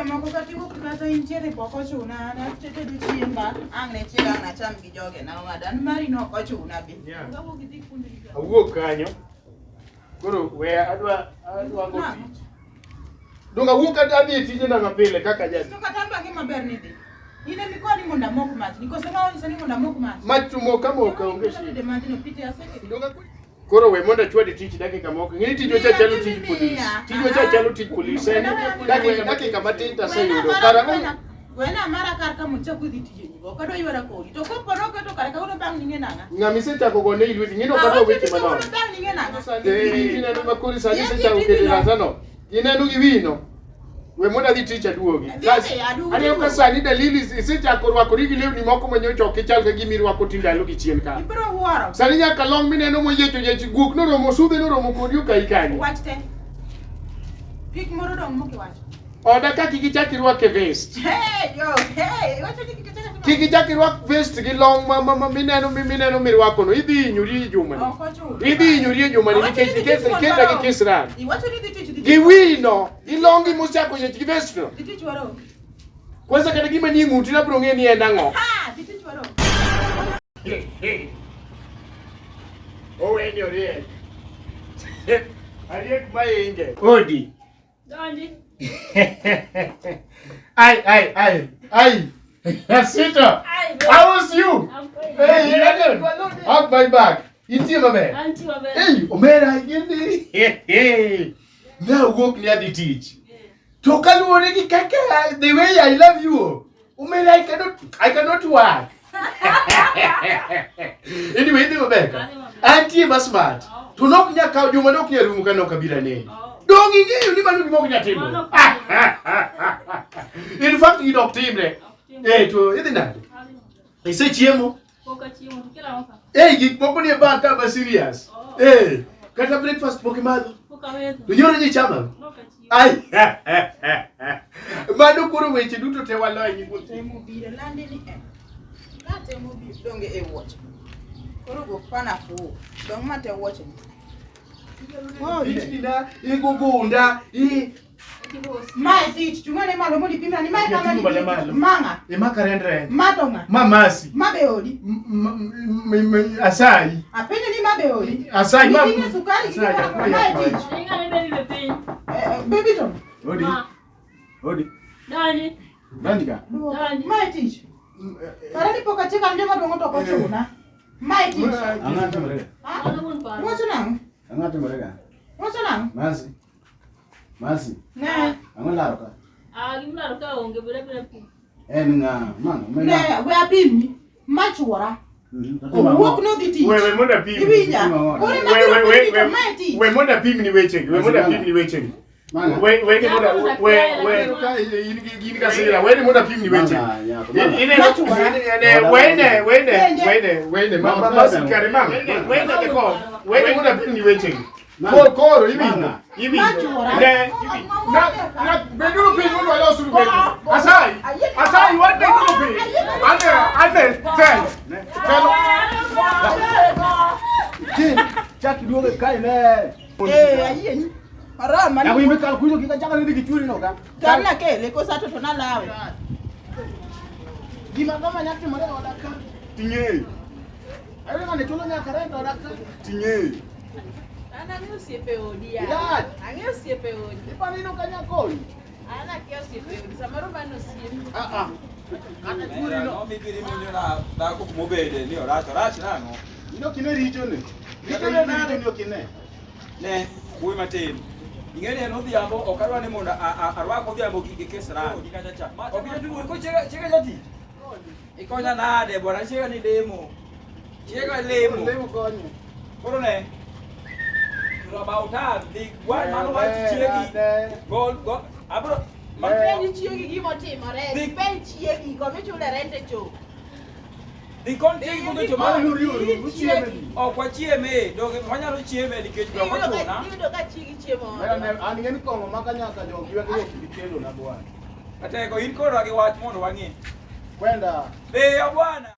Omako kati wuok kata intiere pok ochuna na tete du chiemba ang ne chiega na cham gi joge na madan mari no ok ochuna bi. Ngabo gi dhi kundi. Awuok kanyo. Koro we adwa go tich. Donga wuok adhi tije na mapile kaka jadi. To kata mba gi maber ni dhi. Ine mikoni monda moko mach. Nikose ma onisa ni monda moko mach. Mach tumoka moka onge shi. De mandino pite aseke. Donga koro we monda chwadi tich dakika moko. Ngini tich wecha chalo tich police. Tich wecha chalo tich police. Dakika matin ta sayudo. Kara wena mara kar ka mucha kudhi tije ni. Okado ywara kodi. To ko poroke to kar ka uno bang ninge nanga. Ngami se chako gone ilweti. Ngino kado weche manono. Uno bang ninge nanga. Ina no makuri sani se chako kede razano. Ina no giwino. We monda dhi tich aduogi. Ani ka sani dalili isechako rwakori gi lewni moko manyocho kichal ka gimi rwako tindalo gi chien ka. Ibro wuoro. Sani nyaka long mineno moyecho guok no romo sudhe no romo kodi ukai kanyo. Wachte. Pik moro dong moki wach. Oda ka kigichaki rwake vest. Hey yo, hey, wacho ni kigichaki. Kigichaki rwak vest gi long mineno mirwako no idhi inyuri juma ni. Idhi inyuri juma ni nikech keta gi kisran. Iwacho ni dhi tich. Gi wino, ilongi musako yech gi vest no. Dhi tich waro. Kwanza kata gima ni nguti na bro ng'e ni en ang'o. Ha, dhi tich waro. Owe ni oriek. Ariek mainge. Odi. Donji. Ay. Sito. How was you? I'm fine. Hey, you up my back. Inti mabe. Auntie mabe. Hey, omera yindi. Hey. Now walk near the teach. To kaluore gi kaka the way I love you. Omera I cannot work. Anyway, the mabe. Auntie masmart. To nok nya ka juma nok nya rumu kanok kabira ne. Dongi ngeyo ni manu gimogo nyatimo. In fact, you don't team re. To idhi nade. Ise chiemo. Poka chiemo kila mwaka. Gik moko ni ba ka ba serious. Kata breakfast poke madho. Poka wetu. Unyoro ni chama. Noka chiemo. Ai. Mano koro weche duto te waloy ni kuti. Temo bire lande ni en. Na temo bire donge e watch. Koro go pana fu. Dong ma te watch ni. Oh, itina igugunda Mai tich chungane malo modi pimna ni mai kama ni manga makarendre matonga mamasi mabeodi asai apende ni mabeodi asai ni sukari mai tich Ingane baby bepi. baby tom odi Donji. Dandika mai tich para ni poka cheka ndio madongo to ko chuna mai tich angata mare Ana mun pa. what's nang angata mare what's nang Masi ne angolaro ka Gimla roka onge bere pi. nga mano ne we apimi machuora Walk no the teach. We monda pimi. We monda pimi ni weche. We monda pimi ni weche. We ni monda yini kasira. We ni monda pimi ni weche. Wene mama sikare mama. Wene deko. We ni monda pimi ni weche. Koro hivi. Na beduru pimi ndo wala usuru bedu. Asai wande kuno pimi. Ane tell. Chaki duoge kai ne. Ayeni. Arama. Ya wimbe kal kuzo kika chaka ndi kichuri no ka. Kana kele ko sato to na lawe. Gima kama nyakti mare odaka. Tinye. Ayo ngane tulo nya karenda odaka. Tinye. Ana ni usiepe odi ya. Ange usiepe odi. Ipa nino kanya koi. Ana kia usiepe odi. Samaro bano siepe. Kana churi no. Mi piri mi na ko mobede ni oracho nano. Ino kine richo ne. Richo ne nade ni okine. Ne, kuwi matin. Ingene no dhiambo okarwa ni monda arwako dhiambo gi kesra gikacha cha. Okije tu ko chega jati. Ikonya nade bwana chega ni demo. Chega lemo. Lemo konyo. Koro ne. About time the one man wa chiegi. Go. Abro. Mapendi chiegi gimo timore. Mapendi chiegi go michule rente cho. Di kon chiegi go to ma luri chieme. O kwa chieme do manyalo chieme nikech bro ko chuna. Yudo ka chiegi chiemo. An ngeni kongo makanyaka jo giwe giwe kidikelo na bwana. Atego in koro gi wach mondo wang'e. Kwenda. Be ya bwana.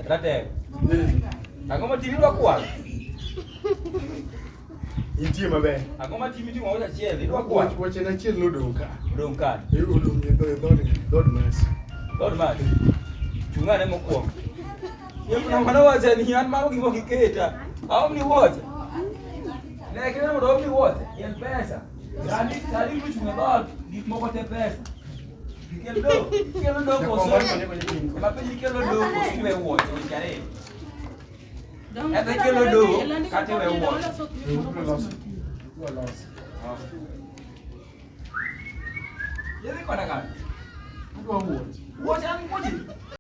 ratego. Ang'o matimi dwa kwal? Intie maber. Ang'o matimi timo wach achiel idwa kwal? Wache na chiel nodong ka. Dong ka. Odong e dhod mas. Dhod mas. Chung'ane mokwongo. Yepna mana wacha ni an mago gimo kiketa. Aom ni wacha. Ne kena mondo aom ni wacha. Yen pesa. Sadi kuchunga dhod gik moko te pesa. Kelo do koso. Mapenji kelo do koso we wacha ikare. Ebe kelo do kate we wacha. Yedhi kona kan. Adwa wuoch. Wacha an moji.